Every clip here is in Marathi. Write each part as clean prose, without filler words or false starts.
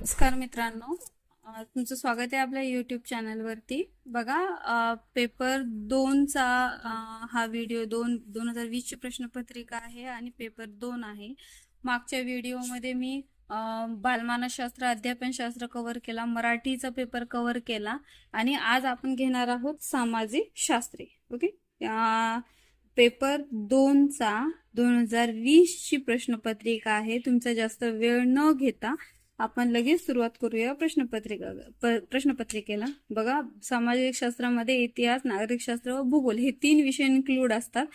नमस्कार मित्रांनो, तुमचं स्वागत आहे आपल्या यूट्यूब चॅनलवरती. बघा, पेपर 2चा हा व्हिडिओ 2020ची प्रश्नपत्रिका आहे आणि पेपर 2 आहे. मागच्या व्हिडिओमध्ये मी बालमानसशास्त्र, अध्यापनशास्त्र कव्हर केला, मराठीचा पेपर कव्हर केला आणि आज आपण घेणार आहोत सामाजिक शास्त्रे. ओके, पेपर 2चा 2020ची प्रश्नपत्रिका आहे. तुमचा जास्त वेळ न घेता आपण लगेच सुरुवात करूया प्रश्नपत्रिकेला. बघा, सामाजिक शास्त्रामध्ये इतिहास, नागरिकशास्त्र व भूगोल हे 3 विषय इन्क्लूड असतात.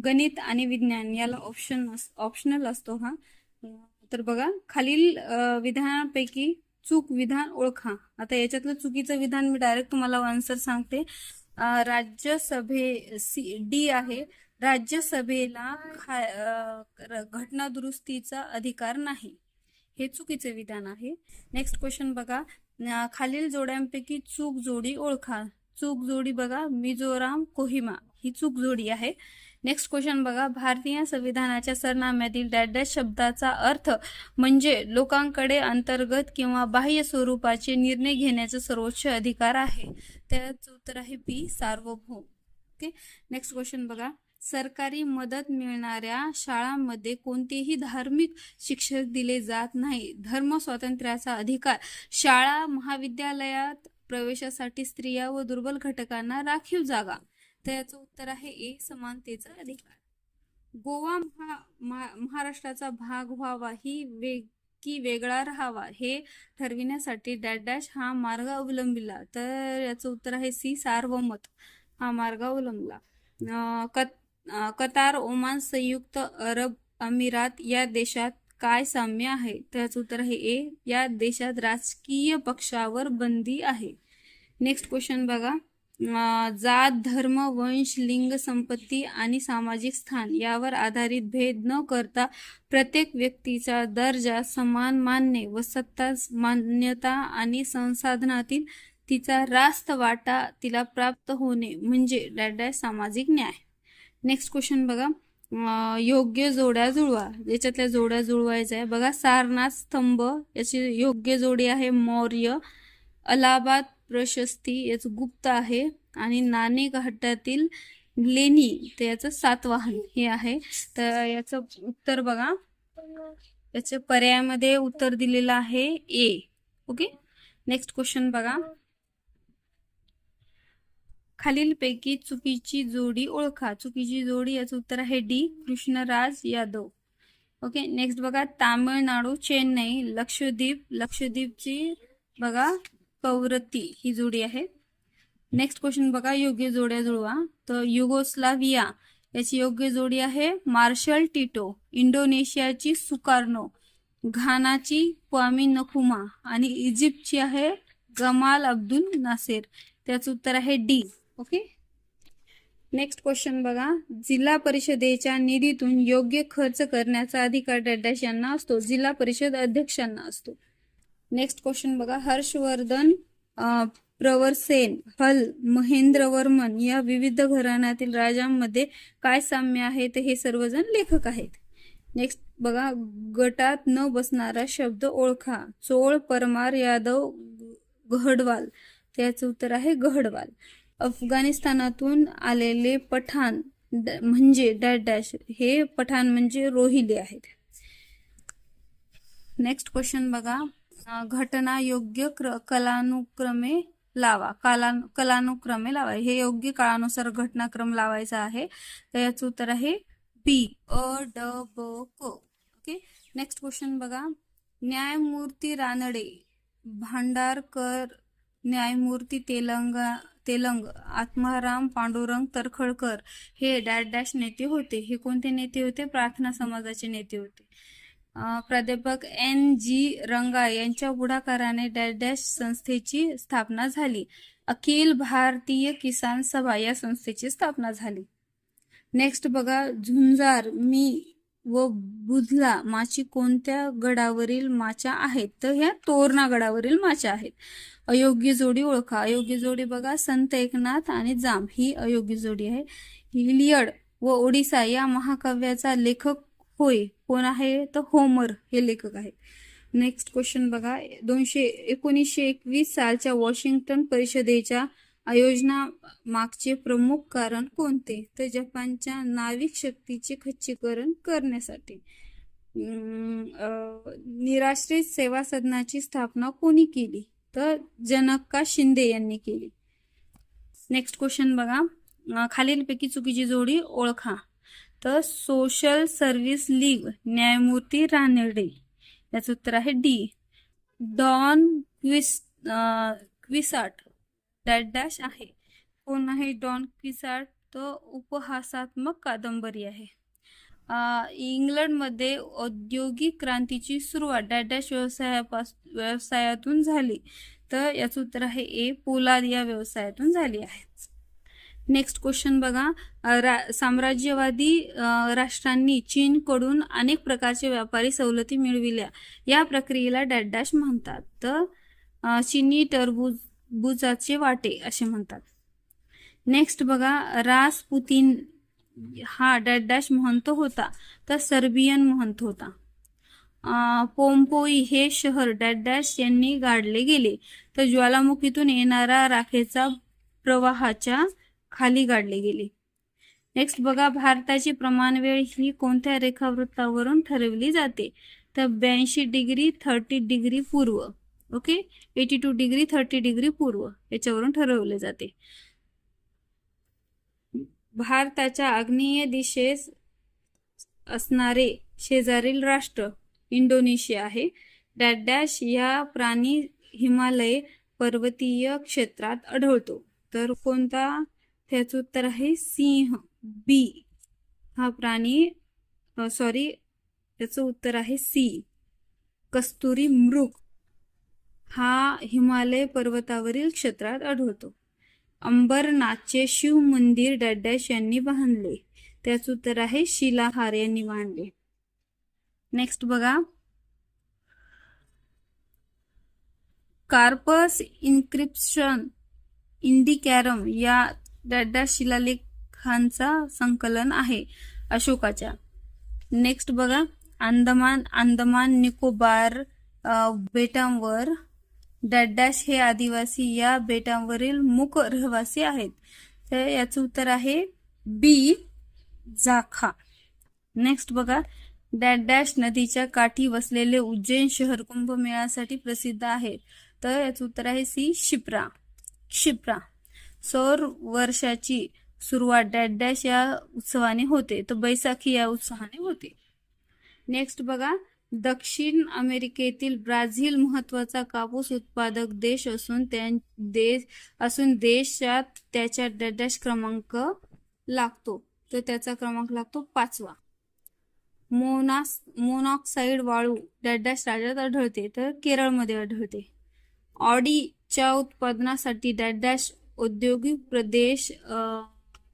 गणित आणि विज्ञान याला ऑप्शनल असतो हा. तर बघा, खालील विधानांपैकी चूक विधान ओळखा. आता याच्यातलं चुकीचं विधान मी डायरेक्ट तुम्हाला आन्सर सांगते. डी आहे, राज्यसभेला घटना दुरुस्तीचा अधिकार नाही. हे चुकीचे विधान आहे. नेक्स्ट क्वेश्चन बघा, खालील जोड्यांपैकी चूक जोडी ओळखा. चूक जोडी बघा, मिझोराम कोहिमा ही चूक जोडी आहे. नेक्स्ट क्वेश्चन बघा, भारतीय संविधानाच्या सरनाम्यातील डॅश डॅश शब्दाचा अर्थ म्हणजे लोकांकडे अंतर्गत किंवा बाह्य स्वरूपाचे निर्णय घेण्याचा सर्वोच्च अधिकार आहे. त्याचं उत्तर आहे बी, सार्वभौम. ओके, नेक्स्ट क्वेश्चन बघा, सरकारी मदत मिळणाऱ्या शाळांमध्ये कोणतेही धार्मिक शिक्षक दिले जात नाही. धर्म स्वातंत्र्याचा अधिकार. शाळा महाविद्यालयात प्रवेशासाठी स्त्रिया व दुर्बल घटकांना राखीव जागा. तर याचं उत्तर आहे ए, समानतेचा अधिकार. गोवा महाराष्ट्राचा भाग व्हावा की वेगळा राहावा हे ठरविण्यासाठी डॅश डॅश हा मार्ग अवलंबिला. तर याचं उत्तर आहे सी, सार्वमत हा मार्ग अवलंबला. कतार, ओमान, संयुक्त अरब अमिरात या देशात काय साम्य आहे. त्याचं उत्तर आहे ए, या देशात राजकीय पक्षावर बंदी आहे. नेक्स्ट क्वेश्चन बघा, जात, धर्म, वंश, लिंग, संपत्ती आणि सामाजिक स्थान यावर आधारित भेद न करता प्रत्येक व्यक्तीचा दर्जा समान मानणे व सत्ता, मान्यता आणि संसाधनातील तिचा रास्त वाटा तिला प्राप्त होणे म्हणजे डॅश डॅश सामाजिक न्याय. नेक्स्ट क्वेश्चन बघा, योग्य जोड्या जुळवा. याच्यातल्या जोड्या जुळवायच्या आहे. बघा, सारनाथ स्तंभ याची योग्य जोडी आहे मौर्य. अलाहाबाद प्रशस्ती याचं गुप्त आहे आणि नाणे घाटातील लेणी ते याचं सातवाहन हे आहे. तर याचं उत्तर बघा, याच्या पर्यायामध्ये उत्तर दिलेलं आहे ए. ओके, नेक्स्ट क्वेश्चन बघा, खालीलपैकी चुकीची जोडी ओळखा. चुकीची जोडी याचं उत्तर आहे D, Krishnaraj Yadav. Okay, next बघा, तामिळनाडू, चेन्नई, लक्षद्वीपची बघा कवरत्ती ही जोडी आहे. नेक्स्ट क्वेश्चन बघा, योग्य जोड्या जुळवा. तर युगोस्लाविया याची योग्य जोडी आहे मार्शल टिटो. इंडोनेशियाची सुकार्नो, घानाची क्वामी नक्रुमा आणि इजिप्तची आहे गमाल अब्दुल नासेर. त्याचं उत्तर आहे डी. ओके, नेक्स्ट क्वेश्चन बघा, जिल्हा परिषदेच्या निधीतून योग्य खर्च करण्याचा अधिकार डॅश यांना असतो. जिल्हा परिषद अध्यक्षांना असतो. नेक्स्ट क्वेश्चन बघा, हर्षवर्धन, प्रवरसेन, हल, महेंद्रवर्मन या विविध घराण्यातील राजांमध्ये काय साम्य आहे. तर हे सर्वजण लेखक आहेत. नेक्स्ट बघा, गटात न बसणारा शब्द ओळखा. चोळ, परमार, यादव, गहडवाल. त्याचं उत्तर आहे गहडवाल. अफगाणिस्तानातून आलेले पठाण म्हणजे डॅश डॅश हे पठाण म्हणजे रोहिले आहेत. नेक्स्ट क्वेश्चन बघा, घटना योग्य कालानुक्रमे लावा. कालानुक्रमे लावा हे योग्य काळानुसार घटनाक्रम लावायचा आहे. तर याचं उत्तर आहे बी, अ, ड, ब, क. ओके, नेक्स्ट क्वेश्चन बघा, न्यायमूर्ती रानडे, भांडारकर, न्यायमूर्ती तेलंग, आत्माराम पांडुरंग तर्खडकर हे डॅश डॅश नेते होते. हे कोणते नेते होते. प्रार्थना समाजाचे नेते होते. प्राध्यापक एन जी रंगा यांच्या पुढाकाराने डॅश डॅश संस्थेची स्थापना झाली. अखिल भारतीय किसान सभा या संस्थेची स्थापना झाली. नेक्स्ट बघा, झुंजार, मी व बुधला माची कोणत्या गडावरील माच्या आहेत. तर ह्या तोरणा गडावरील माच्या आहेत. अयोग्य जोडी ओळखा. अयोग्य जोडी बघा, संत एकनाथ आणि जांब ही अयोग्य जोडी आहे. इलियड व ओडिसा या महाकाव्याचा लेखक होय कोण आहे. तर होमर हे लेखक आहेत. नेक्स्ट क्वेश्चन बघा, 1921 सालच्या वॉशिंग्टन परिषदेच्या आयोजना मागचे प्रमुख कारण कोणते? तर जपानच्या नाविक शक्तीचे खच्चीकरण करण्यासाठी. निराश्रित सेवा सदनाची स्थापना कोणी केली? तर जनका शिंदे यांनी केली. नेक्स्ट क्वेश्चन बघा, खालीलपैकी चुकीची जोडी ओळखा. तर सोशल सर्व्हिस लीग, न्यायमूर्ती रानडे, याचं उत्तर आहे डी. डॉन क्विसाट डॅश आहे. कोण आहे डॉन क्विसाट? तो उपहासात्मक कादंबरी आहे. इंग्लंडमध्ये औद्योगिक क्रांतीची सुरुवात डॅश व्यवसायातून झाली. तर याचं उत्तर आहे ए, पोलाद या व्यवसायातून झाली आहे. नेक्स्ट क्वेश्चन बघा, साम्राज्यवादी राष्ट्रांनी चीनकडून अनेक प्रकारचे व्यापारी सवलती मिळविल्या. या प्रक्रियेला डॅश म्हणतात. तर चीनी टरबुजाचे वाटे असे म्हणतात. नेक्स्ट बघा, रासपुतीन हा डॅश महंत होता. तर सर्बियन महंत होता. पोम्पोई हे शहर डॅश यांनी गाडले गेले. तर ज्वालामुखीतून येणारा राखेचा प्रवाहाच्या खाली गाडले गेले. नेक्स्ट बघा, भारताची प्रमाणवेळ ही कोणत्या रेखावृत्तावरून ठरवली जाते? तर 82 डिग्री 30 डिग्री पूर्व. ओके, 82 डिग्री 30 डिग्री पूर्व याच्यावरून ठरवले जाते. भारताच्या आग्नेय दिशेस असणारे शेजारील राष्ट्र इंडोनेशिया आहे. डॅश या प्राणी हिमालय पर्वतीय क्षेत्रात आढळतो. तर कोणता? त्याचं उत्तर आहे सिंह, बी. हा प्राणी त्याचं उत्तर आहे सी. कस्तुरी मृग हा हिमालय पर्वतावरील क्षेत्रात आढळतो. अंबरनाथचे शिव मंदिर डॅश यांनी बांधले. त्याचं उत्तर आहे शिलाहार यांनी बांधले. नेक्स्ट बघा, कार्पस इन्क्रिप्शन इंडिकॅरम या डॅश शिलालेखांचा संकलन आहे अशोकाच्या. नेक्स्ट बघा, अंदमान निकोबार बेटांवर डॅश हे आदिवासी या बेटांवरील मूक रहिवासी आहेत. तर याचं उत्तर आहे बी, जाखा. नेक्स्ट बघा, डॅश नदीच्या काठी वसलेले उज्जैन शहर कुंभमेळ्यासाठी प्रसिद्ध आहे. तर याचं उत्तर आहे सी, क्षिप्रा. सौर वर्षाची सुरुवात डॅश या उत्सवाने होते. तर बैसाखी या उत्सवाने होते. नेक्स्ट बघा, दक्षिण अमेरिकेतील ब्राझील महत्वाचा कापूस उत्पादक देश असून देशात त्याच्या डॅश क्रमांक लागतो. तर त्याचा क्रमांक लागतो 5वा. मोनॉक्साईड वाळू डॅश राज्यात आढळते. तर केरळमध्ये आढळते. ऑडीच्या उत्पादनासाठी डॅश औद्योगिक प्रदेश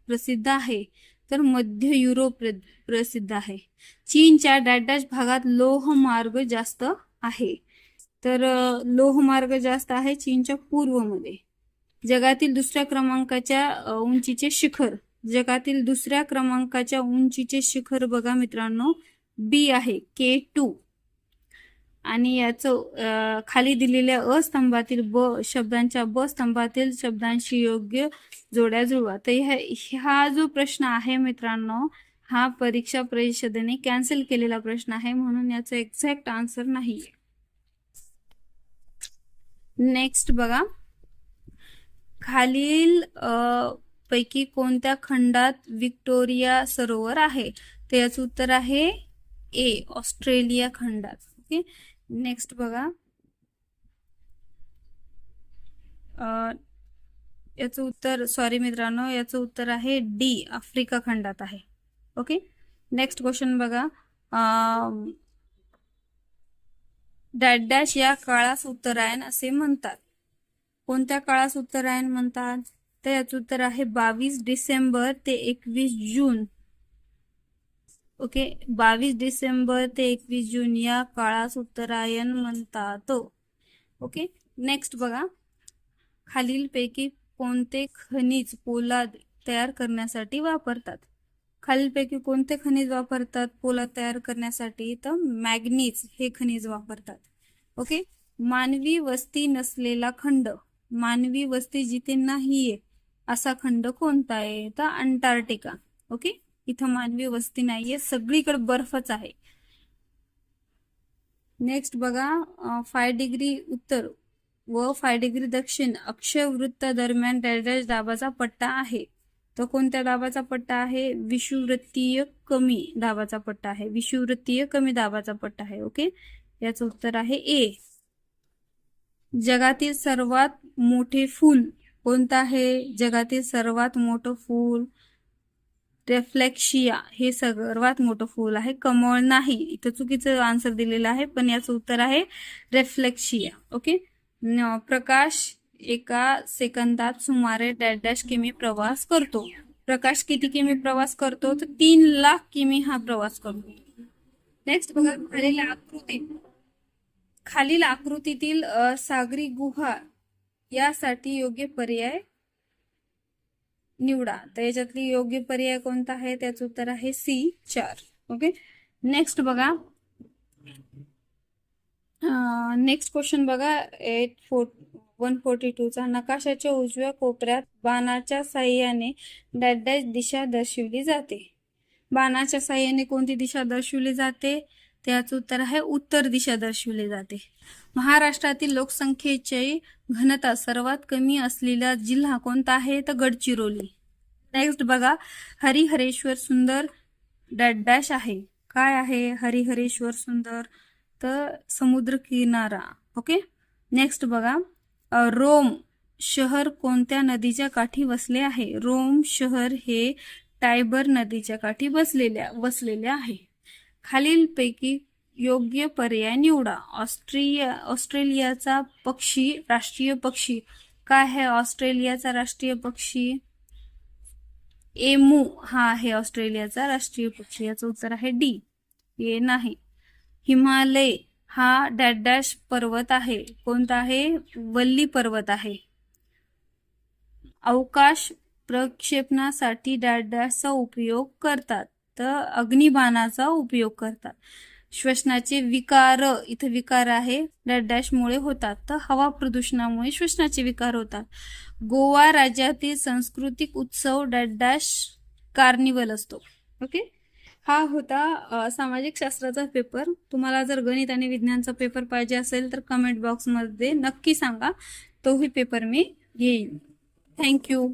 प्रसिद्ध आहे. तर मध्य युरोप प्रसिद्ध आहे. चीनच्या डॅश भागात लोहमार्ग जास्त आहे. तर लोहमार्ग जास्त आहे चीनच्या पूर्वमध्ये. जगातील दुसऱ्या क्रमांकाच्या उंचीचे शिखर बघा मित्रांनो, बी आहे, K2. आणि याचं खाली दिलेल्या अस्तंभातील ब स्तंभातील शब्दांशी योग्य जोड्या जुळवा. तर हा जो प्रश्न आहे मित्रांनो, हा परीक्षा परिषदेने कॅन्सल केलेला प्रश्न आहे, म्हणून याचा एक्झॅक्ट आन्सर नाही. नेक्स्ट बघा, खालील पैकी कोणत्या खंडात व्हिक्टोरिया सरोवर आहे? तर याचं उत्तर आहे ए, ऑस्ट्रेलिया खंडात. ओके, नेक्स्ट बघा, याचं उत्तर मित्रांनो, याचं उत्तर आहे डी, आफ्रिका खंडात आहे. ओके, नेक्स्ट क्वेश्चन बघा, डॅश या काळास उत्तरायण असे म्हणतात. कोणत्या काळास उत्तरायण म्हणतात? तर याचं उत्तर आहे 22 डिसेंबर ते 21 जून. ओके, 22 डिसेंबर ते 21 जून या काळास उत्तरायण म्हणतात. ओके, नेक्स्ट बघा, खालीलपैकी कोणते खनिज पोलाद तयार करण्यासाठी वापरतात? खालीलपैकी कोणते खनिज वापरतात पोलाद तयार करण्यासाठी? तर मॅग्नीज हे खनिज वापरतात. ओके. मानवी वस्ती नसलेला खंड, मानवी वस्ती जिथे नाहीये असा खंड कोणता आहे? तर अंटार्क्टिका. ओके. इथं मानवी वस्ती नाहीये, सगळीकडे बर्फच आहे. नेक्स्ट बघा, 5 डिग्री उत्तर व 5 डिग्री दक्षिण अक्षवृत्त दरम्यान डॅश दाबाचा पट्टा आहे. तर कोणत्या दाबाचा पट्टा आहे? विषुववृत्तीय कमी दाबाचा पट्टा आहे. विषुववृत्तीय कमी दाबाचा पट्टा आहे. ओके. याचं उत्तर आहे ए. जगातील सर्वात मोठे फूल कोणतं आहे? जगातील सर्वात मोठं फूल रेफ्लेक्शिया हे सर्वात मोठं फूल आहे. कमळ नाही, इथं चुकीचं आन्सर दिलेलं आहे, पण याचं उत्तर आहे रेफ्लेक्शिया. ओके. प्रकाश एका सेकंदात सुमारे डॅश किमी प्रवास करतो. प्रकाश किती किमी प्रवास करतो? तर 3,00,000 किमी हा प्रवास करतो. नेक्स्ट बघा, खालील आकृतीतील सागरी गुहा यासाठी योग्य पर्याय निवडा. तर याच्यातली योग्य पर्याय कोणता आहे? त्याचं उत्तर आहे सी 4. ओके. नेक्स्ट बघा, नेक्स्ट क्वेश्चन बघा, 142 चा. नकाशाच्या उजव्या कोपऱ्यात बाणाच्या साह्याने डॅश दिशा दर्शविली जाते. बाणाच्या साह्याने कोणती दिशा दर्शविली जाते? त्याचं उत्तर आहे उत्तर दिशा दर्शविली जाते. महाराष्ट्रातील लोकसंख्येची घनता सर्वात कमी असलेला जिल्हा कोणता आहे? तर गडचिरोली. नेक्स्ट बघा, हरिहरेश्वर सुंदर डॅश आहे. काय आहे हरिहरेश्वर सुंदर? तर समुद्र किनारा. ओके. नेक्स्ट बघा, रोम शहर कोणत्या नदीच्या काठी वसले आहे? रोम शहर हे टायबर नदीच्या काठी वसलेले आहे. खालीलपैकी योग्य पर्याय निवडा. ऑस्ट्रेलियाचा पक्षी राष्ट्रीय पक्षी काय आहे? ऑस्ट्रेलियाचा राष्ट्रीय पक्षी एमू हा आहे ऑस्ट्रेलियाचा राष्ट्रीय पक्षी. याचं उत्तर आहे डी. हे नाही. हिमालय हा डॅश पर्वत आहे. कोणता आहे? वल्ली पर्वत आहे. अवकाश प्रक्षेपणासाठी डॅशचा उपयोग करतात. तर अग्निबाणाचा उपयोग करतात. श्वसनाचे विकार, इथे विकार आहे डॅशमुळे होतात. तर हवा प्रदूषणामुळे श्वसनाचे विकार होतात. गोवा राज्यातील सांस्कृतिक उत्सव डॅश कार्निवल असतो. ओके. हा होता सामाजिक शास्त्राचा पेपर. तुम्हाला जर गणित आणि विज्ञानचा पेपर पाहिजे असेल तर कमेंट बॉक्समध्ये नक्की सांगा, तोही पेपर मी घेईन. थँक्यू.